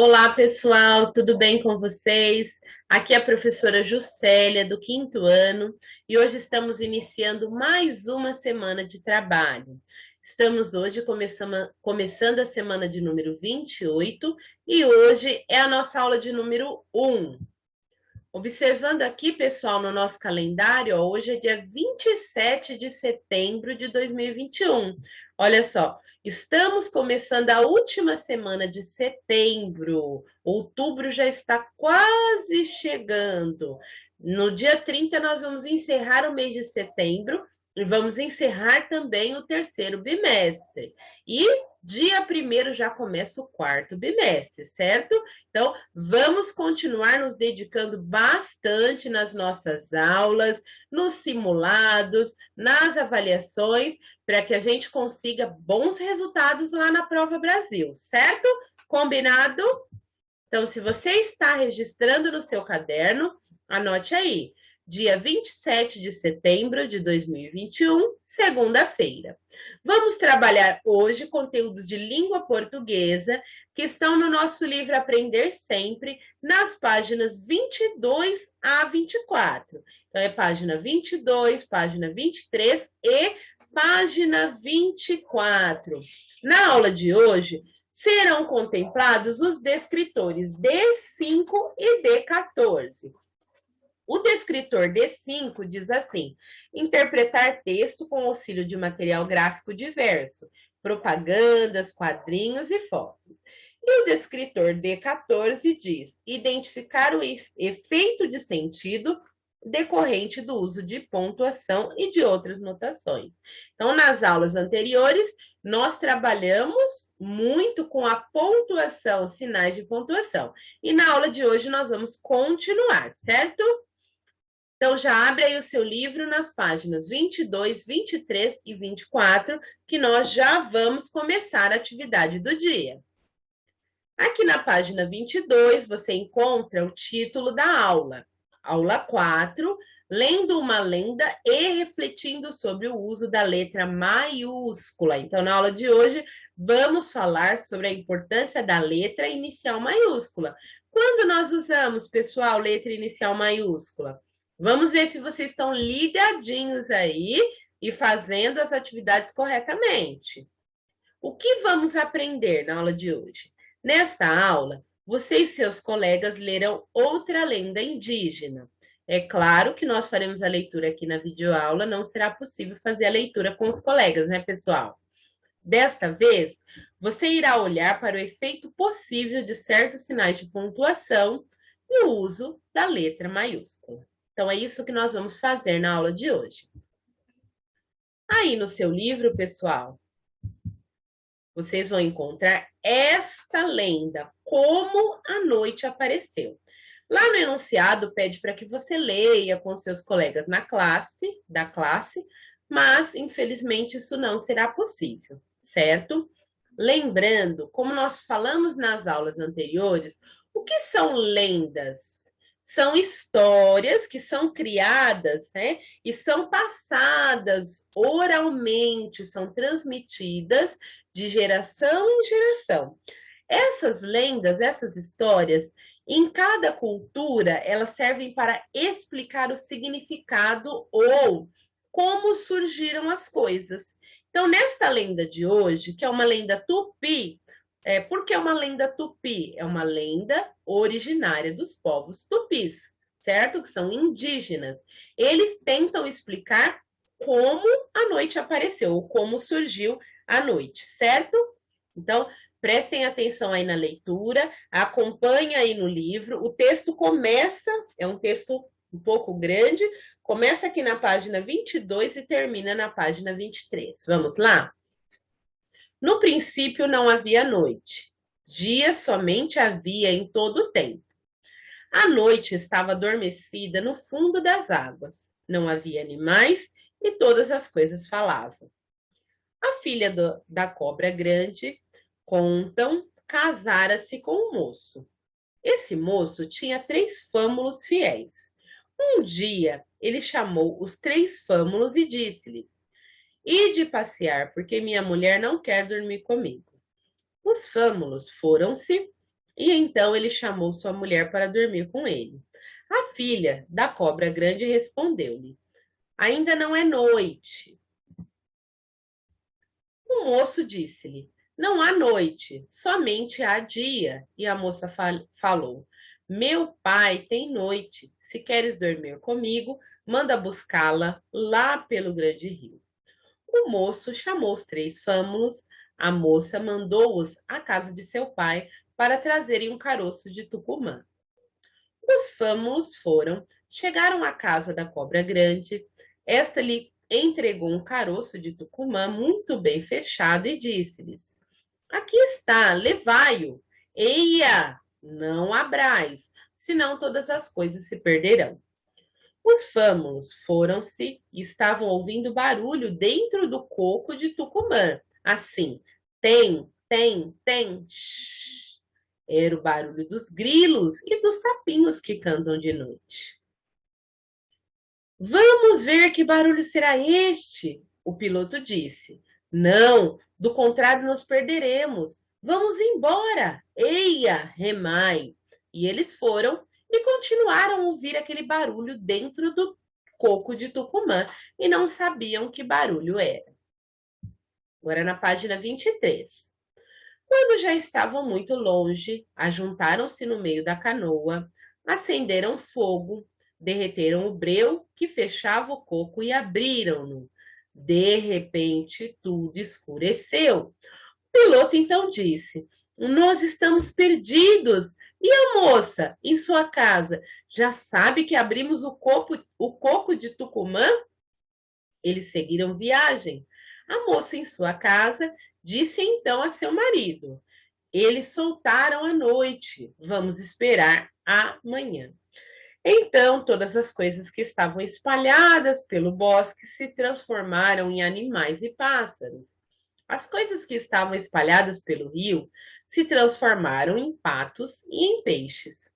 Olá, pessoal, tudo bem com vocês? Aqui é a professora Juscelia, do quinto ano, e hoje estamos iniciando mais uma semana de trabalho. Estamos hoje começando a semana de número 28 e hoje é a nossa aula de número 1. Observando aqui, pessoal, no nosso calendário, ó, hoje é dia 27 de setembro de 2021. Olha só, estamos começando a última semana de setembro. Outubro já está quase chegando. No dia 30, nós vamos encerrar o mês de setembro e vamos encerrar também o terceiro bimestre. E dia 1º já começa o quarto bimestre, certo? Então, vamos continuar nos dedicando bastante nas nossas aulas, nos simulados, nas avaliações, para que a gente consiga bons resultados lá na Prova Brasil, certo? Combinado? Então, se você está registrando no seu caderno, anote aí, dia 27 de setembro de 2021, segunda-feira. Vamos trabalhar hoje conteúdos de língua portuguesa que estão no nosso livro Aprender Sempre, nas páginas 22 a 24. Então, é página 22, página 23 e página 24. Na aula de hoje, serão contemplados os descritores D5 e D14. O descritor D5 diz assim: interpretar texto com auxílio de material gráfico diverso, propagandas, quadrinhos e fotos. E o descritor D14 diz: identificar o efeito de sentido decorrente do uso de pontuação e de outras notações. Então, nas aulas anteriores, nós trabalhamos muito com a pontuação, sinais de pontuação. E na aula de hoje nós vamos continuar, certo? Então, já abre aí o seu livro nas páginas 22, 23 e 24, que nós já vamos começar a atividade do dia. Aqui na página 22, você encontra o título da aula. Aula 4, lendo uma lenda e refletindo sobre o uso da letra maiúscula. Então, na aula de hoje, vamos falar sobre a importância da letra inicial maiúscula. Quando nós usamos, pessoal, letra inicial maiúscula? Vamos ver se vocês estão ligadinhos aí e fazendo as atividades corretamente. O que vamos aprender na aula de hoje? Nesta aula, você e seus colegas lerão outra lenda indígena. É claro que nós faremos a leitura aqui na videoaula, não será possível fazer a leitura com os colegas, né, pessoal? Desta vez, você irá olhar para o efeito possível de certos sinais de pontuação e o uso da letra maiúscula. Então, é isso que nós vamos fazer na aula de hoje. Aí no seu livro, pessoal, vocês vão encontrar esta lenda, Como a Noite Apareceu. Lá no enunciado, pede para que você leia com seus colegas da classe, mas, infelizmente, isso não será possível, certo? Lembrando, como nós falamos nas aulas anteriores, o que são lendas? São histórias que são criadas, né, e são passadas oralmente, são transmitidas de geração em geração. Essas lendas, essas histórias, em cada cultura, elas servem para explicar o significado ou como surgiram as coisas. Então, nesta lenda de hoje, que é uma lenda tupi, por que uma lenda tupi? É uma lenda originária dos povos tupis, certo? Que são indígenas. Eles tentam explicar como a noite apareceu, ou como surgiu a noite, certo? Então, prestem atenção aí na leitura, acompanhe aí no livro. O texto começa, é um texto um pouco grande, começa aqui na página 22 e termina na página 23. Vamos lá? No princípio não havia noite, dia somente havia em todo o tempo. A noite estava adormecida no fundo das águas, não havia animais e todas as coisas falavam. A filha da cobra grande, contam, casara-se com um moço. Esse moço tinha 3 fâmulos fiéis. Um dia, ele chamou os 3 fâmulos e disse-lhes: ide passear, porque minha mulher não quer dormir comigo. Os fâmulos foram-se E então ele chamou sua mulher para dormir com ele. A filha da cobra grande respondeu-lhe: Ainda não é noite. O moço disse-lhe: Não há noite, somente há dia. E a moça falou: Meu pai tem noite. Se queres dormir comigo, manda buscá-la lá pelo grande rio. O moço chamou os 3 fâmulos. A moça mandou-os à casa de seu pai para trazerem um caroço de tucumã. Os fâmulos foram, chegaram à casa da cobra grande. Esta lhe entregou um caroço de tucumã muito bem fechado e disse-lhes: Aqui está, levai-o. Eia, não abrais, senão todas as coisas se perderão. Os fâmulos foram-se e estavam ouvindo barulho dentro do coco de Tucumã. Assim, tem, shh. Era o barulho dos grilos e dos sapinhos que cantam de noite. Vamos ver que barulho será este, o piloto disse. Não, do contrário nos perderemos. Vamos embora. Eia, remai. E eles foram e continuaram a ouvir aquele barulho dentro do coco de Tucumã e não sabiam que barulho era. Agora na página 23. Quando já estavam muito longe, ajuntaram-se no meio da canoa, acenderam fogo, derreteram o breu que fechava o coco e abriram-no. De repente, tudo escureceu. O piloto então disse: Nós estamos perdidos. E a moça, em sua casa, já sabe que abrimos o coco de Tucumã? Eles seguiram viagem. A moça, em sua casa, disse então a seu marido: Eles soltaram à noite. Vamos esperar amanhã. Então, todas as coisas que estavam espalhadas pelo bosque se transformaram em animais e pássaros. As coisas que estavam espalhadas pelo rio se transformaram em patos e em peixes.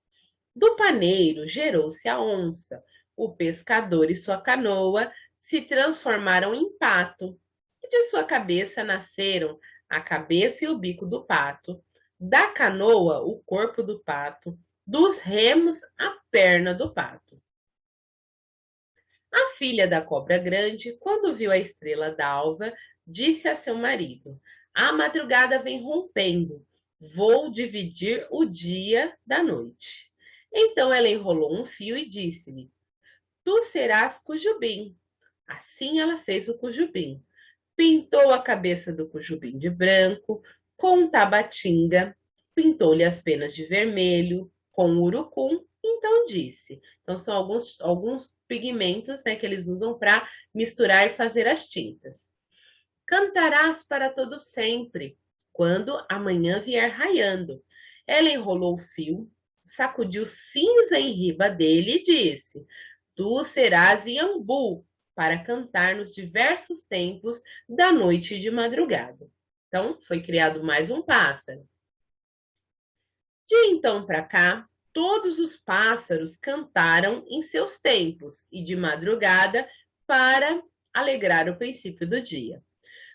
Do paneiro gerou-se a onça. O pescador e sua canoa se transformaram em pato. E de sua cabeça nasceram a cabeça e o bico do pato. Da canoa, o corpo do pato. Dos remos, a perna do pato. A filha da cobra grande, quando viu a estrela d'alva, disse a seu marido: A madrugada vem rompendo. Vou dividir o dia da noite. Então ela enrolou um fio e disse-lhe: Tu serás Cujubim. Assim ela fez o Cujubim. Pintou a cabeça do Cujubim de branco, com tabatinga, pintou-lhe as penas de vermelho, com urucum, então disse. Então, são alguns pigmentos, né, que eles usam para misturar e fazer as tintas. Cantarás para todo sempre, quando amanhã vier raiando. Ela enrolou o fio, sacudiu cinza em riba dele e disse: Tu serás Iambu, para cantar nos diversos tempos da noite e de madrugada. Então, foi criado mais um pássaro. De então para cá, todos os pássaros cantaram em seus tempos e de madrugada para alegrar o princípio do dia.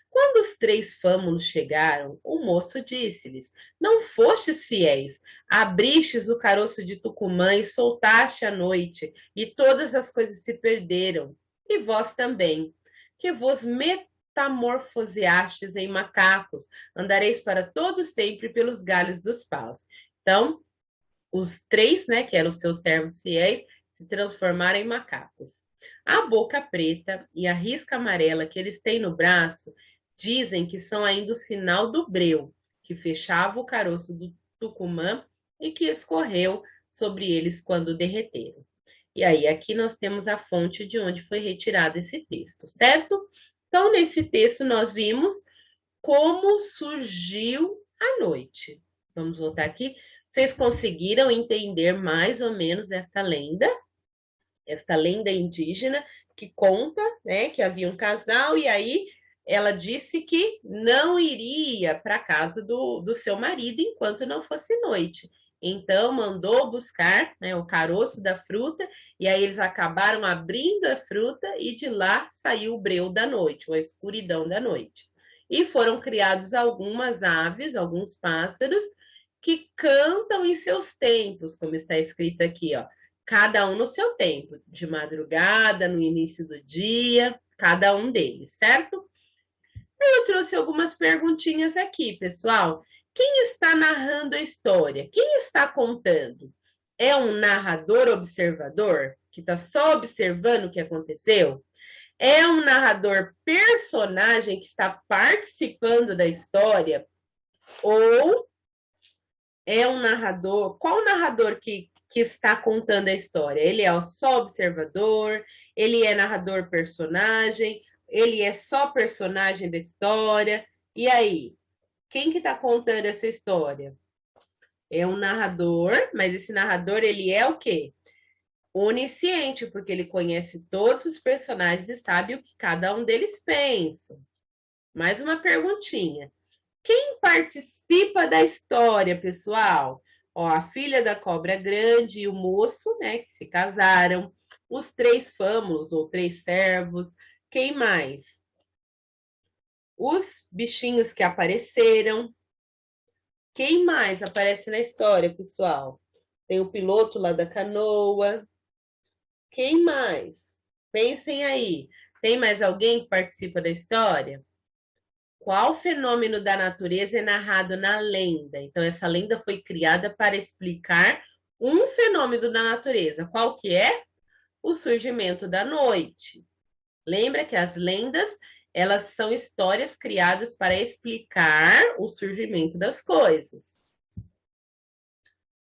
Quando os 3 fâmulos chegaram, o moço disse-lhes: Não fostes fiéis, abristes o caroço de Tucumã e soltaste a noite, e todas as coisas se perderam, e vós também, que vos metamorfoseastes em macacos, andareis para todo sempre pelos galhos dos paus. Então, os 3, né, que eram os seus servos fiéis, se transformaram em macacos. A boca preta e a risca amarela que eles têm no braço dizem que são ainda o sinal do breu, que fechava o caroço do Tucumã e que escorreu sobre eles quando derreteram. E aí, aqui nós temos a fonte de onde foi retirado esse texto, certo? Então, nesse texto, nós vimos como surgiu a noite. Vamos voltar aqui. Vocês conseguiram entender mais ou menos esta lenda indígena que conta, né, que havia um casal e aí ela disse que não iria para a casa do seu marido enquanto não fosse noite. Então mandou buscar, né, o caroço da fruta e aí eles acabaram abrindo a fruta e de lá saiu o breu da noite, ou a escuridão da noite. E foram criados algumas aves, alguns pássaros que cantam em seus tempos, como está escrito aqui, ó. Cada um no seu tempo, de madrugada, no início do dia, cada um deles, certo? Eu trouxe algumas perguntinhas aqui, pessoal. Quem está narrando a história? Quem está contando? É um narrador observador, que está só observando o que aconteceu? É um narrador personagem que está participando da história? Ou é um narrador? Qual narrador que está contando a história? Ele é só observador? Ele é narrador personagem? Ele é só personagem da história? E aí? Quem que está contando essa história? É um narrador, mas esse narrador, ele é o quê? Onisciente, porque ele conhece todos os personagens e sabe o que cada um deles pensa. Mais uma perguntinha. Quem participa da história, pessoal? Ó, a filha da cobra grande e o moço, né, que se casaram, os três fâmulos ou três servos, quem mais? Os bichinhos que apareceram. Quem mais aparece na história, pessoal? Tem o piloto lá da canoa. Quem mais? Pensem aí. Tem mais alguém que participa da história? Qual fenômeno da natureza é narrado na lenda? Então, essa lenda foi criada para explicar um fenômeno da natureza. Qual que é? O surgimento da noite. Lembra que as lendas, elas são histórias criadas para explicar o surgimento das coisas.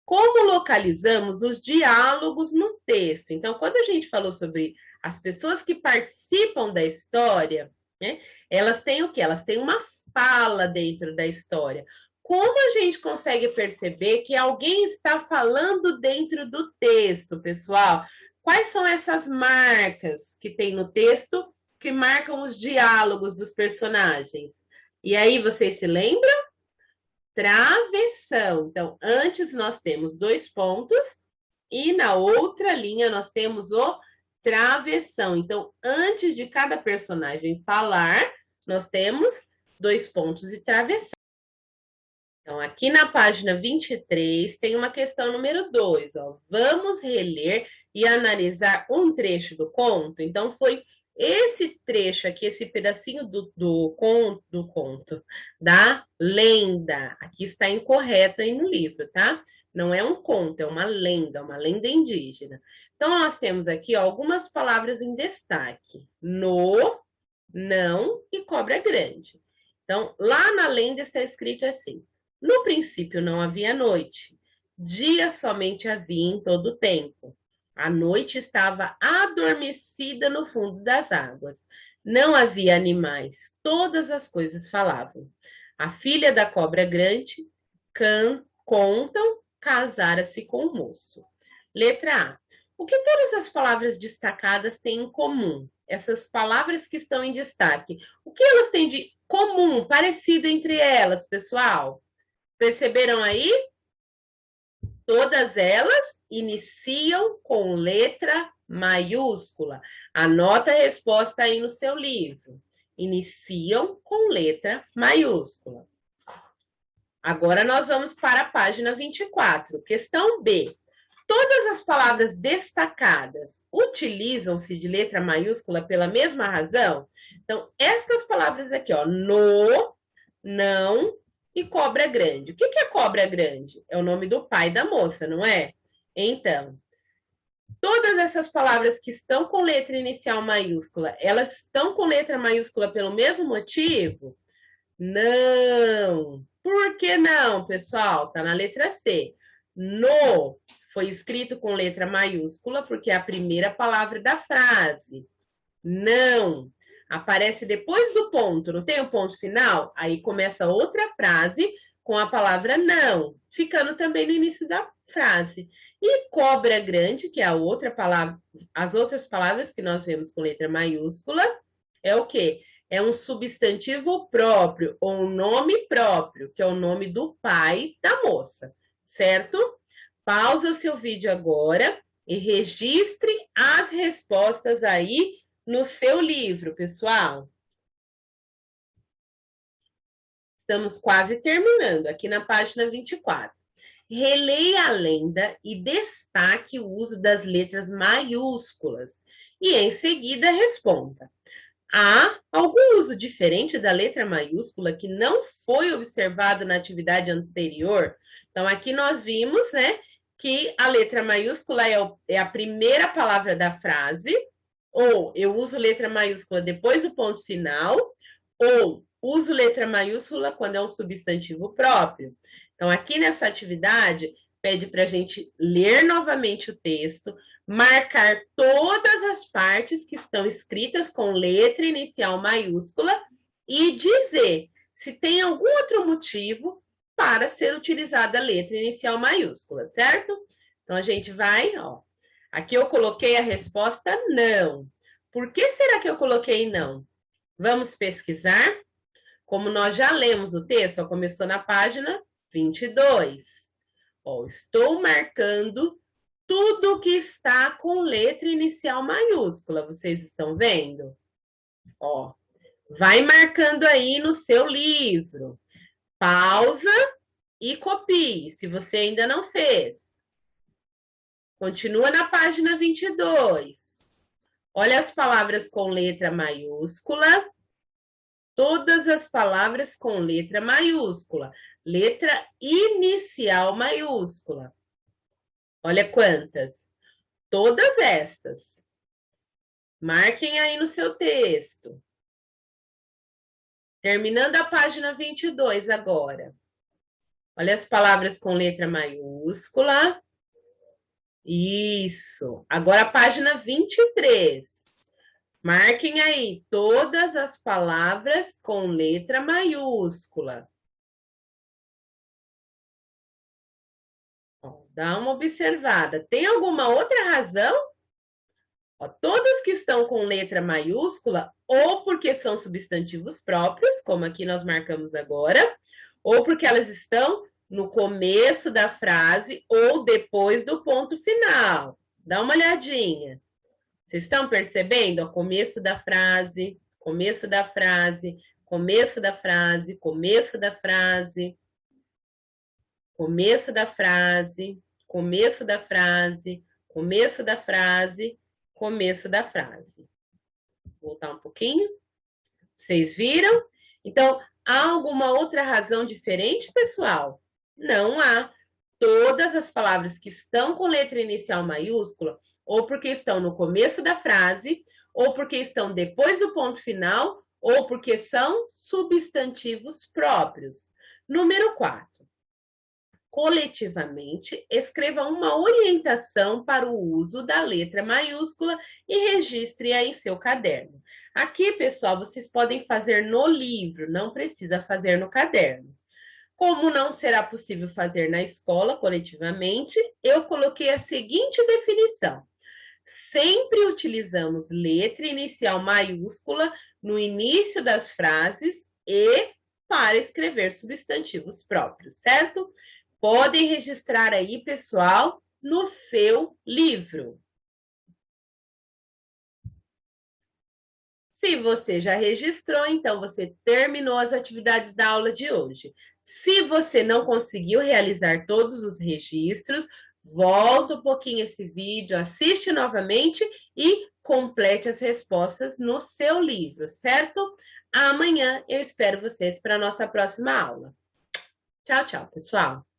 Como localizamos os diálogos no texto? Então, quando a gente falou sobre as pessoas que participam da história, né, elas têm o quê? Elas têm uma fala dentro da história. Como a gente consegue perceber que alguém está falando dentro do texto, pessoal? Quais são essas marcas que tem no texto que marcam os diálogos dos personagens? E aí, vocês se lembram? Travessão. Então, antes nós temos 2 pontos e na outra linha nós temos o travessão. Então, antes de cada personagem falar, nós temos 2 pontos e travessão. Então, aqui na página 23 tem uma questão número 2. Ó. Vamos reler e analisar um trecho do conto. Então, foi esse trecho aqui, esse pedacinho do conto, da lenda. Aqui está incorreto aí no livro, tá? Não é um conto, é uma lenda indígena. Então, nós temos aqui ó, algumas palavras em destaque. No, não e cobra grande. Então, lá na lenda está escrito assim. No princípio não havia noite, dia somente havia em todo o tempo. A noite estava adormecida no fundo das águas. Não havia animais, todas as coisas falavam. A filha da cobra grande contam casara-se com o moço. Letra A. O que todas as palavras destacadas têm em comum? Essas palavras que estão em destaque. O que elas têm de comum, parecido entre elas, pessoal? Perceberam aí? Todas elas iniciam com letra maiúscula. Anota a resposta aí no seu livro. Iniciam com letra maiúscula. Agora nós vamos para a página 24. Questão B. Todas as palavras destacadas utilizam-se de letra maiúscula pela mesma razão? Então, estas palavras aqui, ó, no, não e cobra grande. O que é cobra grande? É o nome do pai da moça, não é? Então, todas essas palavras que estão com letra inicial maiúscula, elas estão com letra maiúscula pelo mesmo motivo? Não. Por que não, pessoal? Tá na letra C. No foi escrito com letra maiúscula porque é a primeira palavra da frase. Não. Aparece depois do ponto, não tem o ponto final? Aí começa outra frase com a palavra não, ficando também no início da frase. E cobra grande, que é a outra palavra, as outras palavras que nós vemos com letra maiúscula, é o quê? É um substantivo próprio, ou um nome próprio, que é o nome do pai da moça, certo? Pausa o seu vídeo agora e registre as respostas aí no seu livro, pessoal. Estamos quase terminando, aqui na página 24. Releia a lenda e destaque o uso das letras maiúsculas. E em seguida responda: há algum uso diferente da letra maiúscula que não foi observado na atividade anterior? Então, aqui nós vimos, né, que a letra maiúscula é a primeira palavra da frase, ou eu uso letra maiúscula depois do ponto final, ou uso letra maiúscula quando é um substantivo próprio. Então, aqui nessa atividade, pede para a gente ler novamente o texto, marcar todas as partes que estão escritas com letra inicial maiúscula e dizer se tem algum outro motivo para ser utilizada a letra inicial maiúscula, certo? Então, a gente vai, ó. Aqui eu coloquei a resposta não. Por que será que eu coloquei não? Vamos pesquisar? Como nós já lemos o texto, ó, começou na página 22. Ó, estou marcando tudo que está com letra inicial maiúscula. Vocês estão vendo? Ó, vai marcando aí no seu livro. Pausa e copie, se você ainda não fez. Continua na página 22. Olha as palavras com letra maiúscula. Todas as palavras com letra maiúscula. Letra inicial maiúscula. Olha quantas. Todas estas. Marquem aí no seu texto. Terminando a página 22 agora. Olha as palavras com letra maiúscula. Isso. Agora a página 23. Marquem aí todas as palavras com letra maiúscula. Ó, dá uma observada. Tem alguma outra razão? Ó, todas que estão com letra maiúscula, ou porque são substantivos próprios, como aqui nós marcamos agora, ou porque elas estão no começo da frase ou depois do ponto final. Dá uma olhadinha. Vocês estão percebendo? O começo da frase, começo da frase, começo da frase, começo da frase, começo da frase, começo da frase, começo da frase, começo da frase. Vou voltar um pouquinho. Vocês viram? Então, há alguma outra razão diferente, pessoal? Não há. Todas as palavras que estão com letra inicial maiúscula, ou porque estão no começo da frase, ou porque estão depois do ponto final, ou porque são substantivos próprios. Número 4. Coletivamente, escreva uma orientação para o uso da letra maiúscula e registre-a em seu caderno. Aqui, pessoal, vocês podem fazer no livro, não precisa fazer no caderno. Como não será possível fazer na escola coletivamente, eu coloquei a seguinte definição. Sempre utilizamos letra inicial maiúscula no início das frases e para escrever substantivos próprios, certo? Podem registrar aí, pessoal, no seu livro. Se você já registrou, então você terminou as atividades da aula de hoje. Se você não conseguiu realizar todos os registros, volta um pouquinho esse vídeo, assiste novamente e complete as respostas no seu livro, certo? Amanhã eu espero vocês para a nossa próxima aula. Tchau, tchau, pessoal!